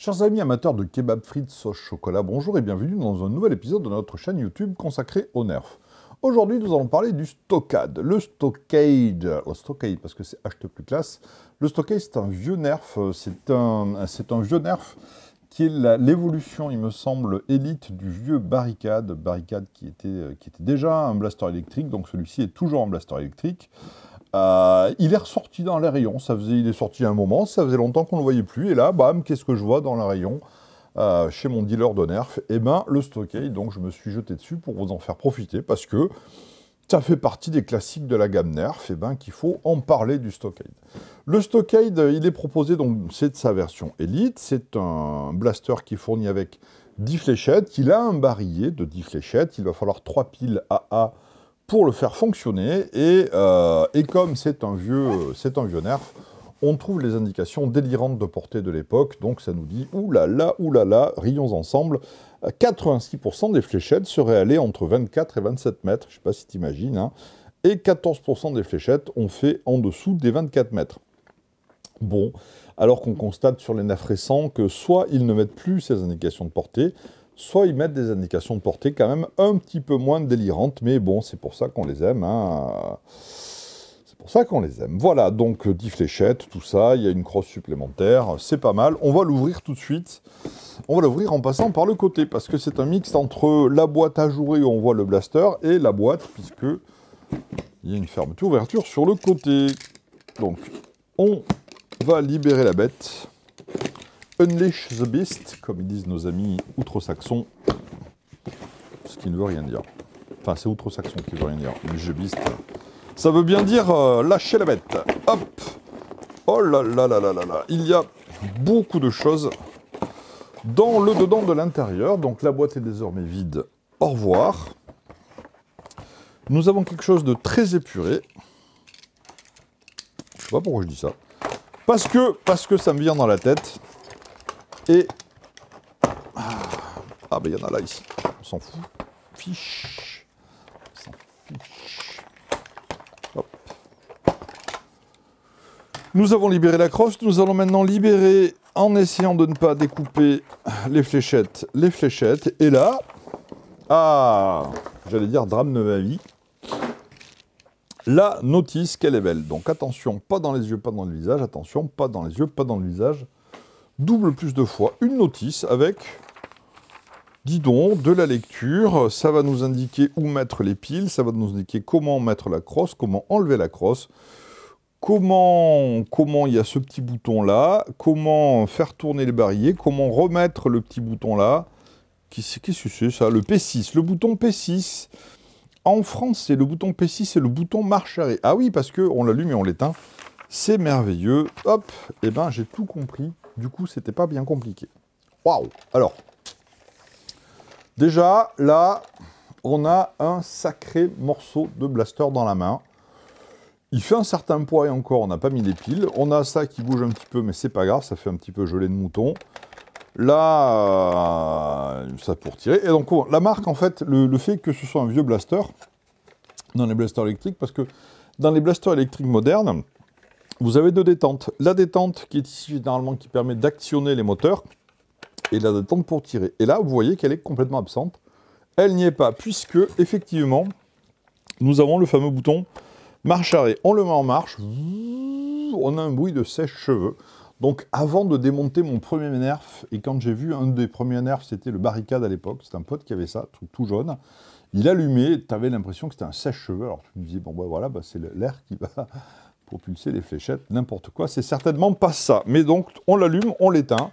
Chers amis amateurs de kebab frites sauce chocolat, bonjour et bienvenue dans un nouvel épisode de notre chaîne YouTube consacrée au nerf. Aujourd'hui, nous allons parler du stockade. Le stockade, parce que c'est acheté plus classe. Le stockade, c'est un vieux nerf, c'est un vieux nerf qui est l'évolution, il me semble, élite du vieux barricade qui était déjà un blaster électrique, donc celui-ci est toujours un blaster électrique. Il est ressorti dans les rayons, il est sorti à un moment, ça faisait longtemps qu'on ne le voyait plus, et là, bam, qu'est-ce que je vois dans les rayons chez mon dealer de nerf? Eh ben, le stockade, donc je me suis jeté dessus pour vous en faire profiter, parce que ça fait partie des classiques de la gamme nerf, et ben qu'il faut en parler du stockade. Le stockade, il est proposé, donc c'est de sa version Elite, c'est un blaster qui est fourni avec 10 fléchettes, il a un barillet de 10 fléchettes, il va falloir 3 piles AA pour le faire fonctionner, et comme c'est un vieux nerf, on trouve les indications délirantes de portée de l'époque, donc ça nous dit, oulala, rions ensemble, 86% des fléchettes seraient allées entre 24 et 27 mètres, je ne sais pas si tu imagines, hein, et 14% des fléchettes ont fait en dessous des 24 mètres. Bon, alors qu'on constate sur les nerfs récents que soit ils ne mettent plus ces indications de portée, soit ils mettent des indications de portée quand même un petit peu moins délirantes, mais bon, c'est pour ça qu'on les aime, hein. C'est pour ça qu'on les aime. Voilà, donc 10 fléchettes, tout ça, il y a une crosse supplémentaire, c'est pas mal. On va l'ouvrir tout de suite. On va l'ouvrir en passant par le côté, parce que c'est un mix entre la boîte ajourée où on voit le blaster et la boîte, puisque il y a une fermeture-ouverture sur le côté. Donc, on va libérer la bête. Unleash the Beast, comme ils disent nos amis outre-saxons, ce qui ne veut rien dire. Enfin, c'est outre-saxon qui veut rien dire. Unleash the Beast, ça veut bien dire lâcher la bête. Hop. Oh là là là là là là. Il y a beaucoup de choses dans le dedans de l'intérieur. Donc la boîte est désormais vide. Au revoir. Nous avons quelque chose de très épuré. Je sais pas pourquoi je dis ça. Parce que ça me vient dans la tête. Et... Ah ben il y en a là ici. On s'en fout. Fiche. On s'en fiche. Hop. Nous avons libéré la crosse. Nous allons maintenant libérer, en essayant de ne pas découper les fléchettes. Et là... Ah, j'allais dire drame de ma vie. La notice, qu'elle est belle. Donc attention, pas dans les yeux, pas dans le visage. Attention, pas dans les yeux, pas dans le visage. Double plus de fois une notice avec, dis donc, de la lecture. Ça va nous indiquer où mettre les piles, ça va nous indiquer comment mettre la crosse, comment enlever la crosse, comment il y a ce petit bouton-là, comment faire tourner les barillet, comment remettre le petit bouton-là. Qu'est-ce que c'est ça? Le P6, le bouton P6. En France, c'est le bouton P6, c'est le bouton marche arrêt. Ah oui, parce qu'on l'allume et on l'éteint. C'est merveilleux. Hop, et ben j'ai tout compris. Du coup, c'était pas bien compliqué. Waouh! Alors, déjà, là, on a un sacré morceau de blaster dans la main. Il fait un certain poids et encore, on n'a pas mis les piles. On a ça qui bouge un petit peu, mais c'est pas grave, ça fait un petit peu gelé de mouton. Là, ça pour tirer. Et donc, la marque, en fait, le fait que ce soit un vieux blaster, dans les blasters électriques, parce que dans les blasters électriques modernes, vous avez deux détentes. La détente qui est ici généralement qui permet d'actionner les moteurs et la détente pour tirer. Et là, vous voyez qu'elle est complètement absente. Elle n'y est pas puisque, effectivement, nous avons le fameux bouton marche arrêt. On le met en marche, on a un bruit de sèche-cheveux. Donc avant de démonter mon premier nerf, et quand j'ai vu un des premiers nerfs, c'était le barricade à l'époque, c'était un pote qui avait ça, tout jaune. Il allumait, tu avais l'impression que c'était un sèche-cheveux. Alors tu me disais, bon ben voilà, ben, c'est l'air qui va propulser les fléchettes, n'importe quoi. C'est certainement pas ça. Mais donc, on l'allume, on l'éteint,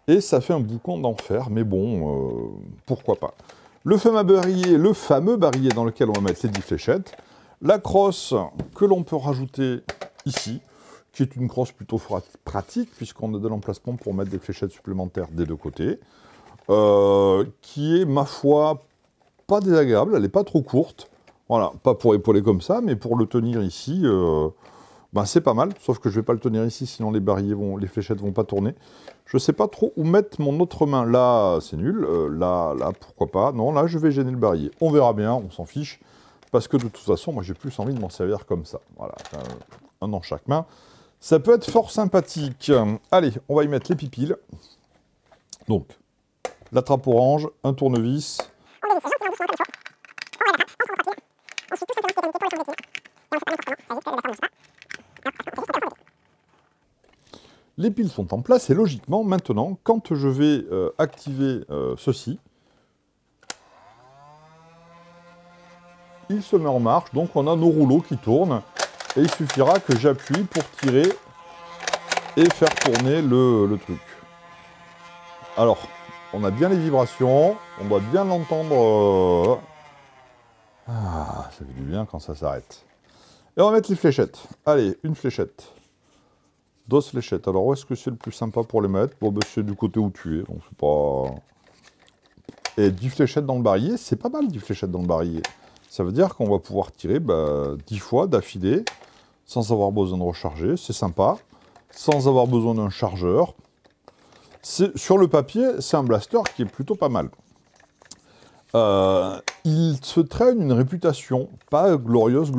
et ça fait un boucan d'enfer. Mais bon, pourquoi pas. Le fameux barillet dans lequel on va mettre les 10 fléchettes. La crosse que l'on peut rajouter ici, qui est une crosse plutôt pratique, puisqu'on a de l'emplacement pour mettre des fléchettes supplémentaires des deux côtés, qui est, ma foi, pas désagréable, elle n'est pas trop courte. Voilà, pas pour épauler comme ça, mais pour le tenir ici... Ben, c'est pas mal, sauf que je ne vais pas le tenir ici, sinon les fléchettes vont pas tourner. Je ne sais pas trop où mettre mon autre main. Là, c'est nul. Là, pourquoi pas. Non, là, je vais gêner le barillet. On verra bien, on s'en fiche. Parce que de toute façon, moi, j'ai plus envie de m'en servir comme ça. Voilà, un dans chaque main. Ça peut être fort sympathique. Allez, on va y mettre les pipiles. Donc, la trappe orange, un tournevis. Les piles sont en place et logiquement, maintenant, quand je vais activer ceci, il se met en marche. Donc on a nos rouleaux qui tournent et il suffira que j'appuie pour tirer et faire tourner le truc. Alors, on a bien les vibrations, on doit bien l'entendre. Ah, ça fait du bien quand ça s'arrête. Et on va mettre les fléchettes. Allez, une fléchette. 2 fléchettes. Alors, où est-ce que c'est le plus sympa pour les mettre? Bon, ben, c'est du côté où tu es, donc c'est pas... Et 10 fléchettes dans le barillet, c'est pas mal 10 fléchettes dans le barillet. Ça veut dire qu'on va pouvoir tirer 10 fois d'affilée, sans avoir besoin de recharger, c'est sympa. Sans avoir besoin d'un chargeur. Sur le papier, c'est un blaster qui est plutôt pas mal. Il se traîne une réputation pas glorieuse.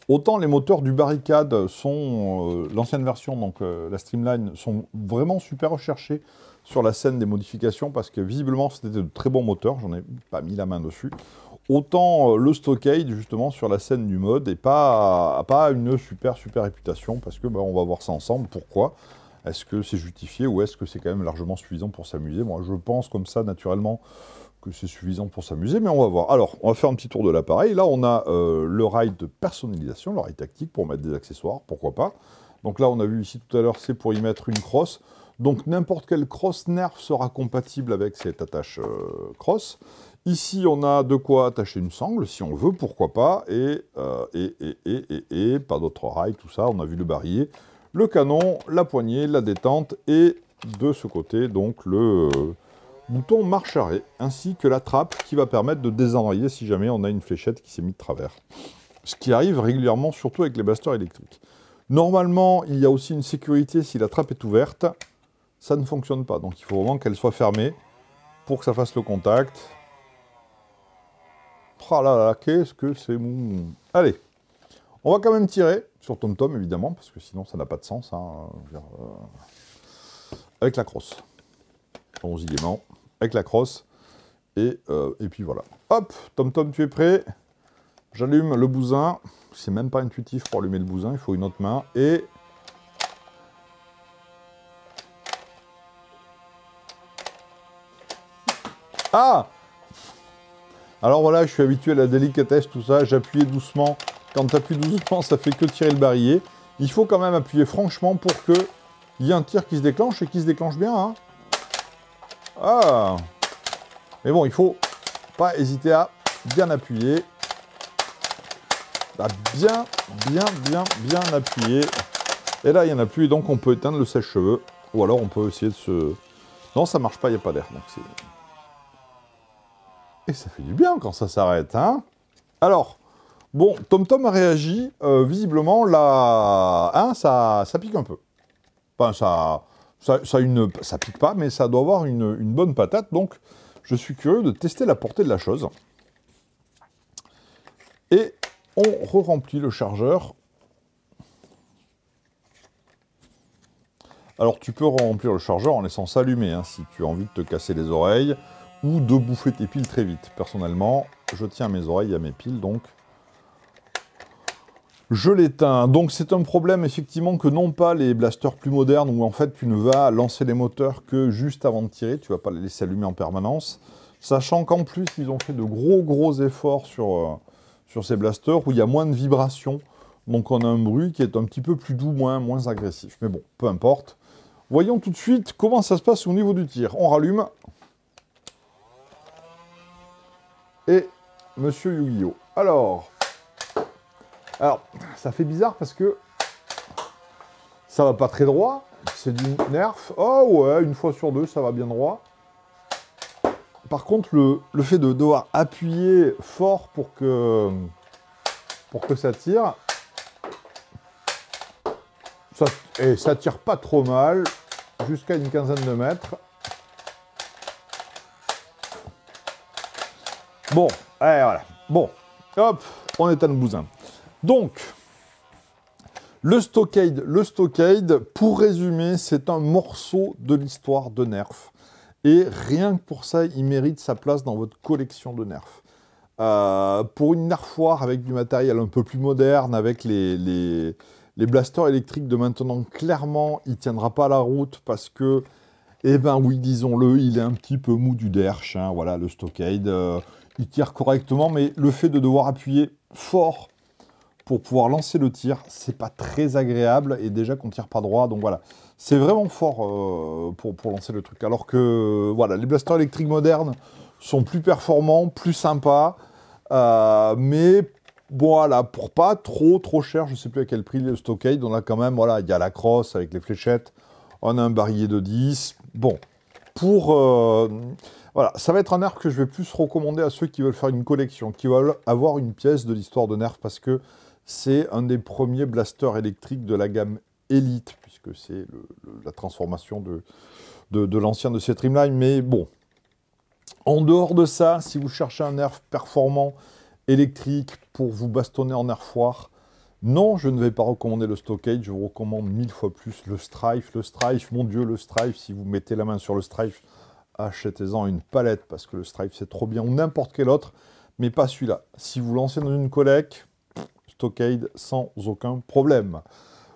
Autant les moteurs du Barricade sont, l'ancienne version, donc la Streamline, sont vraiment super recherchés sur la scène des modifications parce que visiblement c'était de très bons moteurs, j'en ai pas mis la main dessus. Autant le Stockade, justement, sur la scène du mode, n'est pas une super réputation parce que on va voir ça ensemble. Pourquoi ? Est-ce que c'est justifié ou est-ce que c'est quand même largement suffisant pour s'amuser? Moi, je pense comme ça, naturellement, que c'est suffisant pour s'amuser, mais on va voir. Alors, on va faire un petit tour de l'appareil. Là, on a le rail de personnalisation, le rail tactique pour mettre des accessoires, pourquoi pas. Donc là, on a vu ici tout à l'heure, c'est pour y mettre une crosse. Donc, n'importe quelle crosse Nerf sera compatible avec cette attache crosse. Ici, on a de quoi attacher une sangle, si on veut, pourquoi pas. Et pas d'autres rails, tout ça. On a vu le barillet, le canon, la poignée, la détente et de ce côté, donc, le bouton marche-arrêt, ainsi que la trappe qui va permettre de désenrayer si jamais on a une fléchette qui s'est mise de travers. Ce qui arrive régulièrement, surtout avec les blasters électriques. Normalement, il y a aussi une sécurité si la trappe est ouverte. Ça ne fonctionne pas, donc il faut vraiment qu'elle soit fermée pour que ça fasse le contact. Oh là là, qu'est-ce que c'est mou. Allez, on va quand même tirer sur TomTom, évidemment, parce que sinon ça n'a pas de sens. Hein, avec la crosse. Allons-y gaiement. Avec la crosse. Et puis voilà. Hop, TomTom, tu es prêt? J'allume le bousin. C'est même pas intuitif pour allumer le bousin, il faut une autre main. Et... Ah! Alors voilà, je suis habitué à la délicatesse, tout ça. J'appuyais doucement. Quand tu appuies doucement, ça fait que tirer le barillet. Il faut quand même appuyer franchement pour qu'il y ait un tir qui se déclenche et qui se déclenche bien. Hein. Ah! Mais bon, il faut pas hésiter à bien appuyer. À bien appuyer. Et là, il n'y en a plus, et donc on peut éteindre le sèche-cheveux. Ou alors on peut essayer de se... Non, ça marche pas, il n'y a pas d'air. Donc c'est... Et ça fait du bien quand ça s'arrête, hein. Alors, bon, TomTom a réagi. Visiblement, là, hein, ça pique un peu. Enfin, ça pique pas, mais ça doit avoir une bonne patate. Donc, je suis curieux de tester la portée de la chose. Et on re-remplit le chargeur. Alors, tu peux remplir le chargeur en laissant s'allumer, hein, si tu as envie de te casser les oreilles ou de bouffer tes piles très vite. Personnellement, je tiens mes oreilles et à mes piles, donc je l'éteins. Donc c'est un problème, effectivement, que non pas les blasters plus modernes, où en fait tu ne vas lancer les moteurs que juste avant de tirer, tu ne vas pas les laisser allumer en permanence. Sachant qu'en plus, ils ont fait de gros efforts sur ces blasters, où il y a moins de vibrations. Donc on a un bruit qui est un petit peu plus doux, moins agressif. Mais bon, peu importe. Voyons tout de suite comment ça se passe au niveau du tir. On rallume. Et Monsieur Yu-Gi-Oh! Alors, ça fait bizarre parce que ça va pas très droit. C'est du Nerf. Oh ouais, une fois sur deux, ça va bien droit. Par contre, le fait de devoir appuyer fort pour que ça tire, ça tire pas trop mal, jusqu'à une quinzaine de mètres. Bon, allez, voilà. Bon, hop, on éteint le bousin. Donc, Le Stockade, pour résumer, c'est un morceau de l'histoire de Nerf. Et rien que pour ça, il mérite sa place dans votre collection de Nerf. Pour une Nerfoire avec du matériel un peu plus moderne, avec les blasters électriques de maintenant, clairement, il ne tiendra pas la route parce que, eh ben oui, disons-le, il est un petit peu mou du derche. Hein, voilà, le Stockade, il tire correctement, mais le fait de devoir appuyer fort pour pouvoir lancer le tir, c'est pas très agréable, et déjà qu'on tire pas droit, donc voilà. C'est vraiment fort pour lancer le truc. Alors que, voilà, les blasters électriques modernes sont plus performants, plus sympas, mais voilà, pour pas trop cher, je sais plus à quel prix le Stockade, on a quand même, voilà, il y a la crosse avec les fléchettes, on a un barillet de 10, bon, voilà, ça va être un nerf que je vais plus recommander à ceux qui veulent faire une collection, qui veulent avoir une pièce de l'histoire de nerf, parce que c'est un des premiers blasters électriques de la gamme Elite, puisque c'est la transformation de l'ancien de ces Streamline. Mais bon, en dehors de ça, si vous cherchez un nerf performant électrique pour vous bastonner en nerfoire, non, je ne vais pas recommander le Stockade, je vous recommande 1000 fois plus le Strife. Le Strife, mon Dieu, le Strife, si vous mettez la main sur le Strife, achetez-en une palette, parce que le Strife, c'est trop bien, ou n'importe quel autre, mais pas celui-là. Si vous lancez dans une collecte, Stockade sans aucun problème.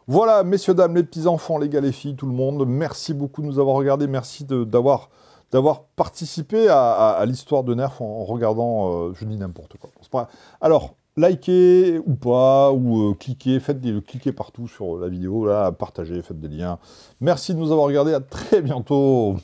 Voilà, messieurs, dames, les petits-enfants, les gars, les filles, tout le monde, merci beaucoup de nous avoir regardés, merci d'avoir participé à l'histoire de Nerf en regardant, je dis n'importe quoi. Pas... Alors, likez ou pas, ou cliquez, cliquez partout sur la vidéo, là, partagez, faites des liens. Merci de nous avoir regardés, à très bientôt.